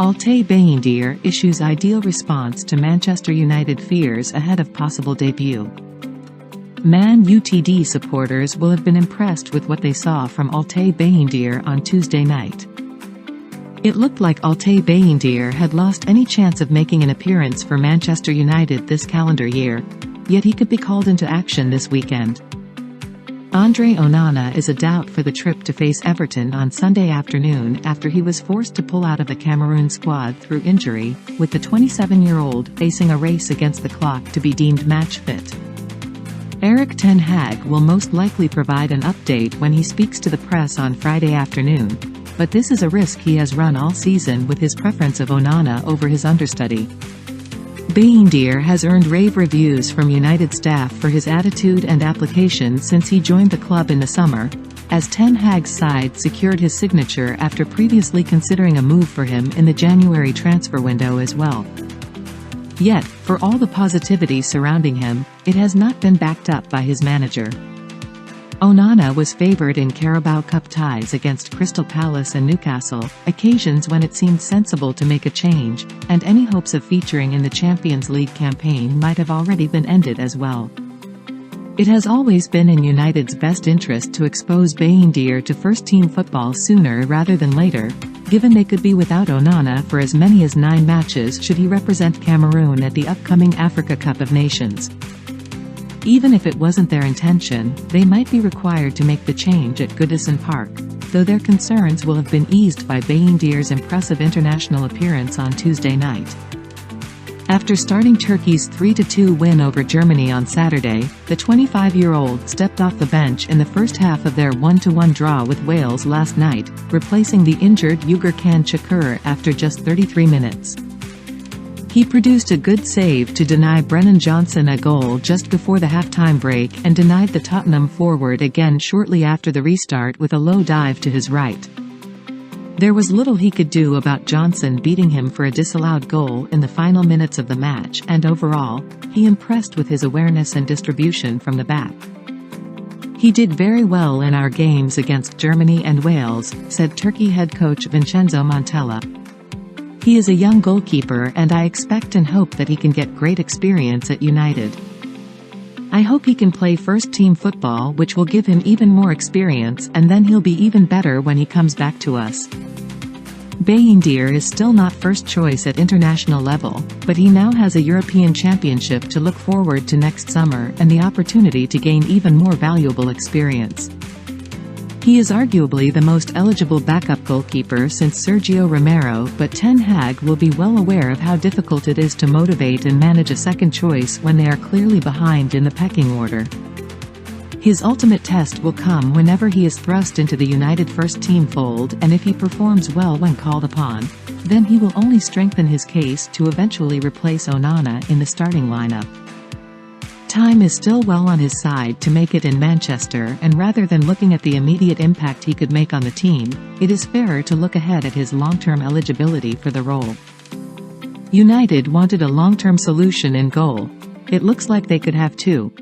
Altay Bayindir issues ideal response to Manchester United fears ahead of possible debut. Man Utd supporters will have been impressed with what they saw from Altay Bayindir on Tuesday night. It looked like Altay Bayindir had lost any chance of making an appearance for Manchester United this calendar year, yet he could be called into action this weekend. Andre Onana is a doubt for the trip to face Everton on Sunday afternoon after he was forced to pull out of the Cameroon squad through injury, with the 27-year-old facing a race against the clock to be deemed match fit. Erik ten Hag will most likely provide an update when he speaks to the press on Friday afternoon, but this is a risk he has run all season with his preference of Onana over his understudy. Bayindir has earned rave reviews from United staff for his attitude and application since he joined the club in the summer, as Ten Hag's side secured his signature after previously considering a move for him in the January transfer window as well. Yet, for all the positivity surrounding him, it has not been backed up by his manager. Onana was favoured in Carabao Cup ties against Crystal Palace and Newcastle, occasions when it seemed sensible to make a change, and any hopes of featuring in the Champions League campaign might have already been ended as well. It has always been in United's best interest to expose Bayindir to first-team football sooner rather than later, given they could be without Onana for as many as 9 matches should he represent Cameroon at the upcoming Africa Cup of Nations. Even if it wasn't their intention, they might be required to make the change at Goodison Park, though their concerns will have been eased by Bayindir's impressive international appearance on Tuesday night. After starting Turkey's 3-2 win over Germany on Saturday, the 25-year-old stepped off the bench in the first half of their 1-1 draw with Wales last night, replacing the injured Ugurcan Çakır after just 33 minutes. He produced a good save to deny Brennan Johnson a goal just before the half-time break and denied the Tottenham forward again shortly after the restart with a low dive to his right. There was little he could do about Johnson beating him for a disallowed goal in the final minutes of the match, and overall, he impressed with his awareness and distribution from the back. "He did very well in our games against Germany and Wales," said Turkey head coach Vincenzo Montella. "He is a young goalkeeper and I expect and hope that he can get great experience at United. I hope he can play first-team football, which will give him even more experience, and then he'll be even better when he comes back to us." Bayindir is still not first choice at international level, but he now has a European Championship to look forward to next summer and the opportunity to gain even more valuable experience. He is arguably the most eligible backup goalkeeper since Sergio Romero, but Ten Hag will be well aware of how difficult it is to motivate and manage a second choice when they are clearly behind in the pecking order. His ultimate test will come whenever he is thrust into the United first-team fold, and if he performs well when called upon, then he will only strengthen his case to eventually replace Onana in the starting lineup. Time is still well on his side to make it in Manchester, and rather than looking at the immediate impact he could make on the team, it is fairer to look ahead at his long-term eligibility for the role. United wanted a long-term solution in goal. It looks like they could have two.